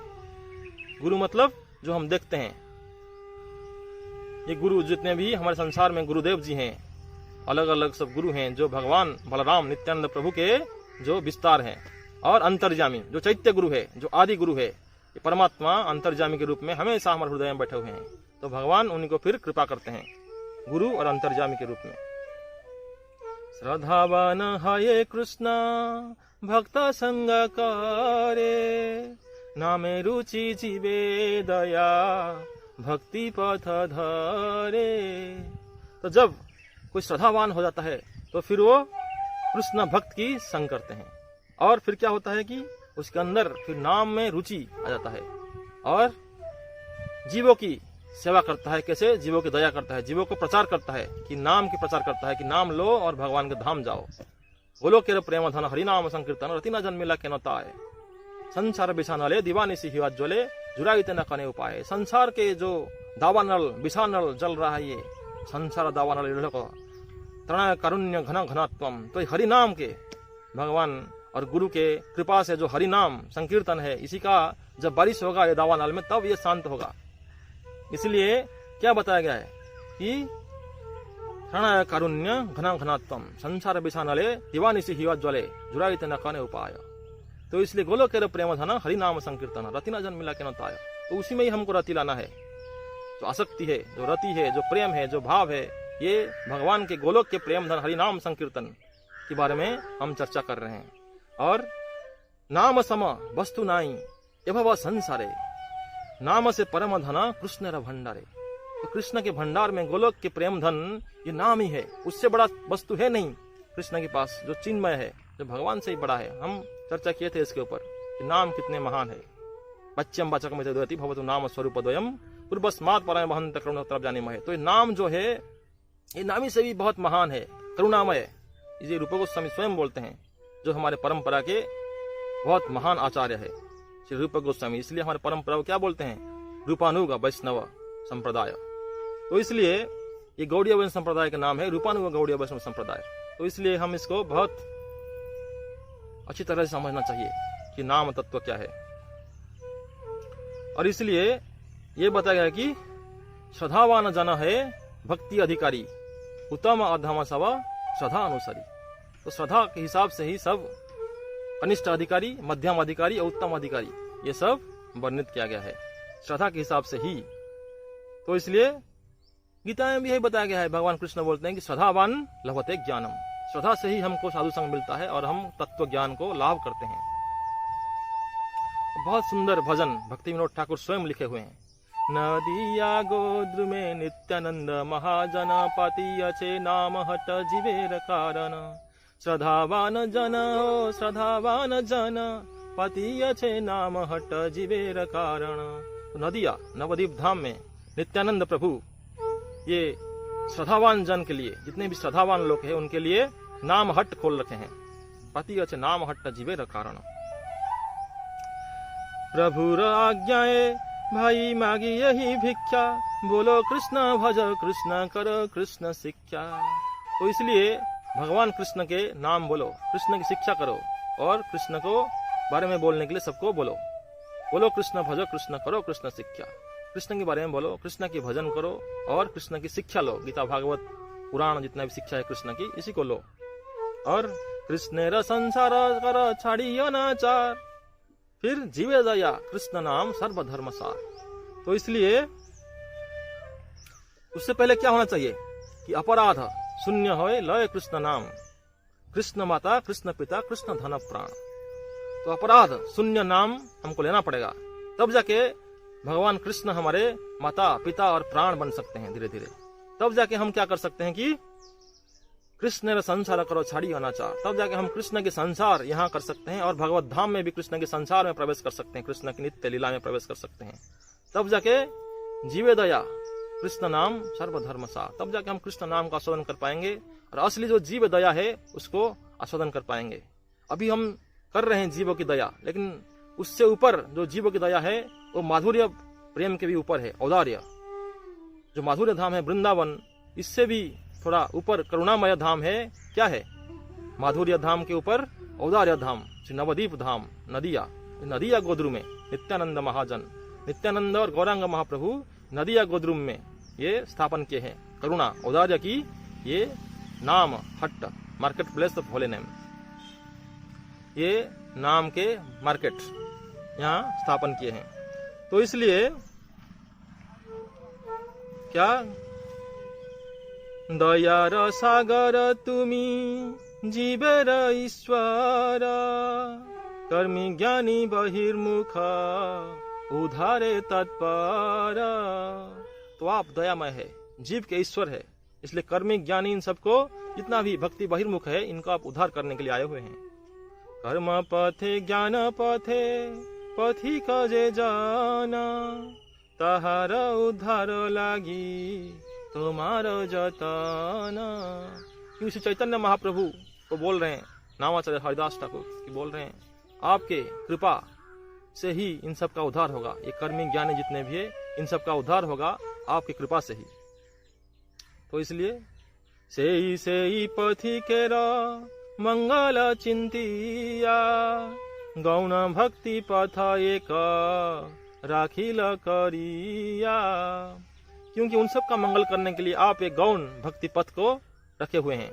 गुरु मतलब जो हम देखते हैं, ये गुरु जितने भी हमारे संसार में गुरुदेव जी हैं, अलग अलग सब गुरु हैं, जो भगवान बलराम नित्यानंद प्रभु के जो विस्तार है, और अंतर्जामी जो चैत्य गुरु है, जो आदि गुरु है, ये परमात्मा अंतर्जामी के रूप में हमेशा हमारे हृदय में बैठे हुए हैं। तो भगवान उन्हीं को फिर कृपा करते हैं गुरु और अंतर्जामी के रूप में। श्रद्धावान हये कृष्ण भक्त संग करे, नामे रुचि जीवे दया भक्ति पथ धरे। तो जब कोई श्रद्धावान हो जाता है तो फिर वो कृष्ण भक्त की संग करते हैं, और फिर क्या होता है कि उसके अंदर फिर नाम में रुचि आ जाता है, और जीवों की सेवा करता है। कैसे? जीवों की दया करता है, जीवों को प्रचार करता है कि नाम की प्रचार करता है कि नाम लो और भगवान के धाम जाओ। बोलो के प्रेम धन हरिनाम संकीर्तन रतिना जन्मिला के नताए, संसार बिछानले दीवानी सी हिवा ज्वले जुराई न कने उपाय। संसार के जो दावानल बिछानल जल रहा है, ये संसार दावानल तृण कारुण्य घना घनात्वम। तो हरिनाम के भगवान और गुरु के कृपा से जो हरिनाम संकीर्तन है, इसी का जब बारिश होगा ये दावानल में, तब ये शांत होगा। इसलिए क्या बताया गया है कि तृण कारुण्य घना घनात्वम संसार बिछानले दीवानी सी हिवा ज्वले जुराई न कने उपाय। तो इसलिए गोलो के प्रेम धन हरिनाम संकीर्तन रतिना जन मिला के नताय। तो उसी में ही हमको रति लाना है। जो आसक्ति है, जो रति है, जो प्रेम है, जो भाव है, ये भगवान के गोलोक के प्रेम धन हरिनाम संकीर्तन के बारे में हम चर्चा कर रहे हैं। और नाम सम वस्तु नाई एभव संसारे, नाम से परम धन कृष्ण र भंडारे। तो कृष्ण के भंडार में गोलोक के प्रेम धन ये नाम ही है, उससे बड़ा वस्तु है नहीं कृष्ण के पास, जो चिन्मय है, जो भगवान से ही बड़ा है। हम चर्चा किए थे इसके ऊपर कि नाम कितने महान है। बच्चम बचक में द्वैती भवतु नाम स्वरूप द्वयम पूर्वस्मात् पराय महंत करुणा तरफ जाने में। तो ये नाम जो है, ये नामी से भी बहुत महान है, करुणामय। इसे रूप गोस्वामी स्वयं बोलते हैं, जो हमारे परंपरा के बहुत महान आचार्य है श्री रूप गोस्वामी। इसलिए हमारे परंपरा को क्या बोलते हैं? रूपानुग वैष्णव संप्रदाय। तो इसलिए ये गौड़ीय वैष्णव संप्रदाय का नाम है रूपानुग गौड़ीय वैष्णव संप्रदाय। तो इसलिए हम इसको बहुत अच्छी तरह से समझना चाहिए कि नाम तत्व क्या है। और इसलिए ये बताया गया कि श्रद्धावान जन है भक्ति अधिकारी, उत्तम अधम सब श्रद्धा अनुसारी। तो श्रद्धा के हिसाब से ही सब कनिष्ठ अधिकारी, मध्यम अधिकारी और उत्तम अधिकारी ये सब वर्णित किया गया है, श्रद्धा के हिसाब से ही। तो इसलिए गीता में भी यही बताया गया है, भगवान कृष्ण बोलते हैं कि श्रद्धावान लभते ज्ञानम। श्रद्धा से ही हमको साधु संग मिलता है और हम तत्व ज्ञान को लाभ करते हैं। बहुत सुंदर भजन भक्ति विनोद ठाकुर स्वयं लिखे हुए हैं। नदिया गोद्र में नित्यानंद महाजन पाती अच्छे नाम हट जीवेर कारण। श्रद्धावान जन हो श्रद्धावान जन पाती अच्छे नाम हट जीवेर कारण। तो नदिया नवद्वीप धाम में नित्यानंद प्रभु ये श्रद्धावान जन के लिए, जितने भी श्रद्धावान लोग हैं उनके लिए नाम हट खोल रखे हैं। पति अच्छे नाम हट जीवेर कारण। प्रभुर आज्ञाए भाई मागी यही भिक्षा, बोलो कृष्ण भज कृष्ण करो कृष्ण शिक्षा। तो इसलिए भगवान कृष्ण के नाम बोलो, कृष्ण की शिक्षा करो, और कृष्ण को बारे में बोलने के लिए सबको बोलो। बोलो कृष्ण भज कृष्ण करो कृष्ण शिक्षा। कृष्ण के बारे में बोलो, कृष्ण की भजन करो और कृष्ण की शिक्षा लो। गीता भागवत पुराण जितना भी शिक्षा है कृष्ण की, इसी को लो। और कृष्ण र संसार कर छाड़ी अनाचार, फिर जीवे दया कृष्ण नाम सर्वधर्म सार। तो इसलिए उससे पहले क्या होना चाहिए कि अपराध शून्य होए लय कृष्ण नाम, कृष्ण माता कृष्ण पिता कृष्ण धन प्राण। तो अपराध शून्य नाम हमको लेना पड़ेगा, तब जाके भगवान कृष्ण हमारे माता पिता और प्राण बन सकते हैं धीरे धीरे। तब जाके हम क्या कर सकते हैं कि कृष्ण संसार करो छाड़ी अनाचार। तब जाके हम कृष्ण के संसार यहाँ कर सकते हैं और भगवत धाम में भी कृष्ण के संसार में प्रवेश कर सकते हैं, कृष्ण की नित्य लीला में प्रवेश कर सकते हैं। तब जाके जीवे दया कृष्ण नाम सर्वधर्म सा, तब जाके हम कृष्ण नाम का आस्वादन कर पाएंगे और असली जो जीव दया है उसको आस्वादन कर पाएंगे। अभी हम कर रहे हैं जीवों की दया, लेकिन उससे ऊपर जो जीवों की दया है वो माधुर्य प्रेम के भी ऊपर है। औदार्य जो माधुर्य धाम है वृंदावन, इससे भी थोड़ा ऊपर करुणामय धाम है। क्या है? माधुर्य धाम के ऊपर औदार्य धाम श्री नवद्वीप धाम नदिया। नदिया गोद्रु में नित्यानंद महाजन, नित्यानंद और गौरांग महाप्रभु नदिया गोद्रुम में ये स्थापन किए हैं करुणा औदार्य की ये नाम हट्ट market place of holy name. ये नाम के मार्केट यहाँ स्थापन किए हैं। तो इसलिए क्या, दयार सागर तुमी जीवेर ईश्वर, कर्मी ज्ञानी बहिर्मुख उधारे तत्पर। तो आप दयामय है, जीव के ईश्वर है, इसलिए कर्मी ज्ञानी इन सबको जितना भी भक्ति बहिर्मुख है इनको आप उद्धार करने के लिए आए हुए हैं। कर्म पथे ज्ञान पथे पथि कजे जाना, ताहार उद्धार लागी तुम्हार जतना। क्यों श्री चैतन्य महाप्रभु को बोल रहे हैं, नामाचार्य हरिदास ठाकुर की बोल रहे हैं, आपके कृपा से ही इन सब का उद्धार होगा। ये कर्मी ज्ञानी जितने भी है इन सब का उद्धार होगा आपकी कृपा से ही। तो इसलिए से ही पथि केरा मंगल चिंतिया, गौण भक्ति पथ एक राखिल करिया। क्योंकि उन सब का मंगल करने के लिए आप एक गौण भक्ति पथ को रखे हुए हैं।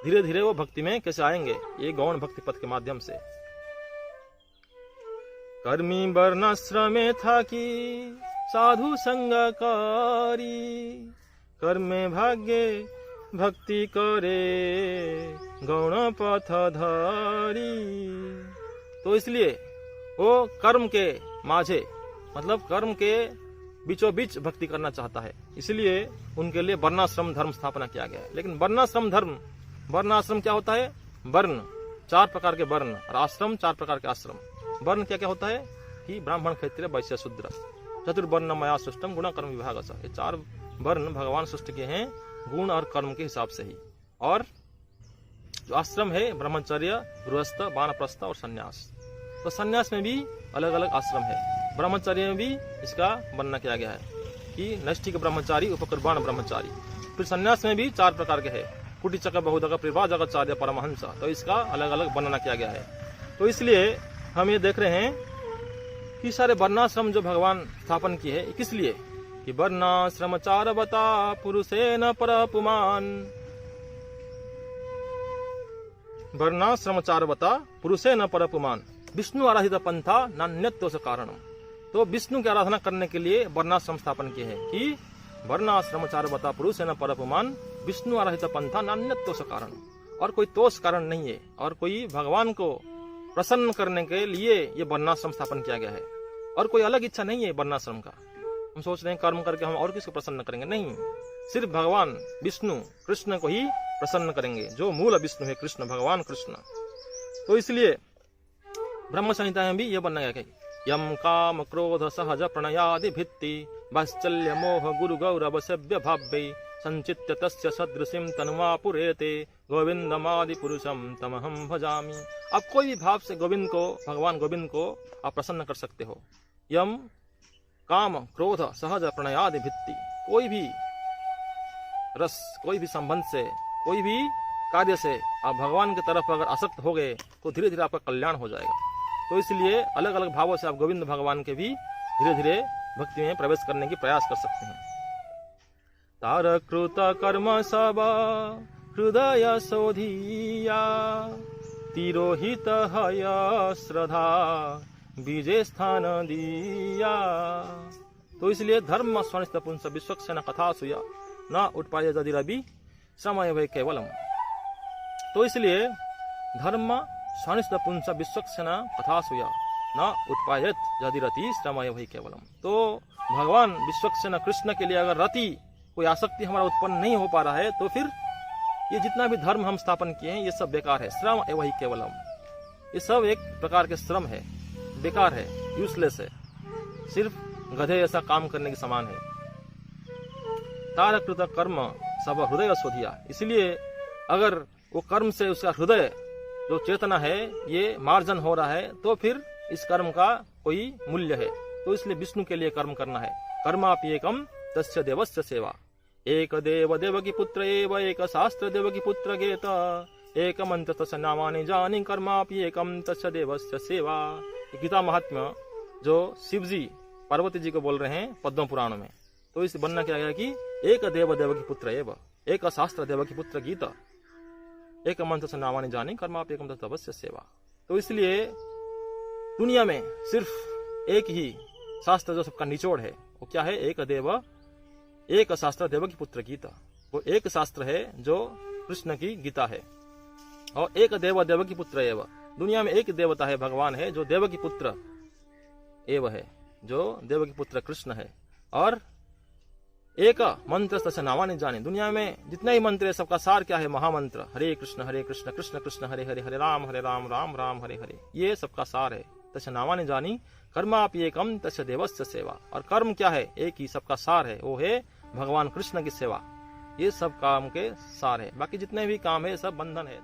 धीरे धीरे वो भक्ति में कैसे आएंगे, ये गौण भक्ति पथ के माध्यम से। कर्मी वर्णाश्रमे था कि साधु संग करी, कर्मे भाग्ये भक्ति करे गौण पथ धरी। तो इसलिए वो कर्म के माझे, मतलब कर्म के बीचों बीच भक्ति करना चाहता है, इसलिए उनके लिए वर्णाश्रम धर्म स्थापना किया गया है। लेकिन वर्णाश्रम धर्म, वर्णाश्रम क्या होता है? वर्ण, 4 प्रकार के वर्ण, और आश्रम 4 प्रकार के आश्रम। वर्ण क्या क्या होता है कि ब्राह्मण, क्षत्रिय, वैश्य, शूद्र। चतुर्वर्ण मया सृष्टम गुण कर्म विभाग। ये 4 वर्ण भगवान सृष्टि के हैं गुण और कर्म के हिसाब से ही। और जो आश्रम है ब्रह्मचर्य, गृहस्थ, वानप्रस्थ और संन्यास। तो संन्यास में भी अलग अलग आश्रम है। ब्रह्मचर्य में भी इसका वर्णन किया गया है कि नैष्ठिक ब्रह्मचारी, उपकृर्बाण ब्रह्मचारी। फिर संन्यास में भी 4 प्रकार के है, कुटिचक, बहुदक, परिव्राजकाचार्य, परमहंस। तो इसका अलग अलग वर्णन किया गया है। तो इसलिए हम ये देख रहे हैं कि सारे वर्णाश्रम जो भगवान स्थापन किए हैं, किस लिए? कि वर्णाश्रम 4 बता पुरुषेन परपुमान। वर्णाश्रम 4 बता पुरुषेन परपुमान, विष्णु आराधित पंथा नान्यत्व कारणम। तो विष्णु की आराधना करने के लिए वर्णाश्रम स्थापन किए हैं कि वर्णाश्रम 4 बता पुरुषेन परपुमान, विष्णु आराधित पंथा नान्यत्व कारण। और कोई तोष कारण नहीं है, और कोई भगवान को प्रसन्न करने के लिए ये वर्णाश्रम स्थापन किया गया है। और कोई अलग इच्छा नहीं है वर्णाश्रम का। हम सोच रहे हैं कर्म करके हम और किसको प्रसन्न करेंगे, नहीं, सिर्फ भगवान विष्णु कृष्ण को ही प्रसन्न करेंगे, जो मूल विष्णु है कृष्ण, भगवान कृष्ण। तो इसलिए ब्रह्म संहिता में भी यह बनना गया है, यम काम क्रोध सहज प्रणयादि भित्ति वात्सल्य मोह गुरु गौरव सभ्य भाव्य संचित्य तस्य सदृशिम तनुवा पुरेते गोविंदमादि पुरुषम तमहम भजामि। आप कोई भी भाव से गोविंद को, भगवान गोविंद को आप प्रसन्न कर सकते हो। यम काम क्रोध सहज प्रणयादि भित्ति, कोई भी रस, कोई भी संबंध से, कोई भी कार्य से आप भगवान की तरफ अगर आसक्त हो गए तो धीरे धीरे आपका कल्याण हो जाएगा। तो इसलिए अलग अलग भावों से आप गोविंद भगवान के भी धीरे धीरे भक्ति में प्रवेश करने की प्रयास कर सकते हैं। तार कृत कर्म सब हृदय शोधिया, तिरोहित हय श्रद्धा बीजे स्थान दिया। तो इसलिए धर्म स्वनिष्ठ पुंस विश्वक्षण कथा सुया न उत्पाय यदि रवि समय वै केवलम। तो इसलिए धर्म स्वनिष्ठ पुंस विश्वक्षण कथा सुया न उत्पायत यदि रति समय वै केवलम। तो भगवान विश्वक्षण कृष्ण के लिए अगर रति, कोई आसक्ति हमारा उत्पन्न नहीं हो पा रहा है, तो फिर ये जितना भी धर्म हम स्थापन किए हैं ये सब बेकार है। श्रम एवं ही केवलम, ये सब एक प्रकार के श्रम है, बेकार है, यूजलेस है, सिर्फ गधे ऐसा काम करने के समान है। तारकृत कर्म सब हृदय शोधिया, इसलिए अगर वो कर्म से उसका हृदय जो चेतना है ये मार्जन हो रहा है तो फिर इस कर्म का कोई मूल्य है। तो इसलिए विष्णु के लिए कर्म करना है। कर्मापि एकम तस्य देवस्य सेवा, एक देव देवकी पुत्र एव एक शास्त्र देवकी पुत्र गेत, एक मंत्र तस्य नामानि जानि कर्मापि एकम तस्य देवस्य सेवा। गीता महात्म्य जो शिव जी पार्वती जी को बोल रहे हैं पद्म पुराण में। तो इस बनना क्या गया कि एक देव देवकी पुत्र एव एक शास्त्र देवकी पुत्र गीत, एक मंत्र से नामानि जानि कर्मापि एकम तस्य देवस्य सेवा। तो तो इसलिए दुनिया में सिर्फ एक ही शास्त्र जो सबका निचोड़ है, वो क्या है? एक शास्त्र देव की पुत्र गीता। वो एक शास्त्र है जो कृष्ण की गीता है। और एक देव की पुत्र एव, दुनिया में एक देवता है, भगवान है, जो देव की पुत्र एव है, जो देव की पुत्र कृष्ण है। और एक मंत्र तस्य नामानि जाने, दुनिया में जितने ही मंत्र है सबका सार क्या है? महामंत्र हरे कृष्ण कृष्ण कृष्ण हरे हरे, हरे राम राम राम हरे हरे, ये सबका सार है। तस्य नामानि जानी कर्मापि एकम तस्य देवस्य सेवा। और कर्म क्या है? एक ही सबका सार है, वो है भगवान कृष्ण की सेवा। ये सब काम के सार है, बाकी जितने भी काम है सब बंधन है।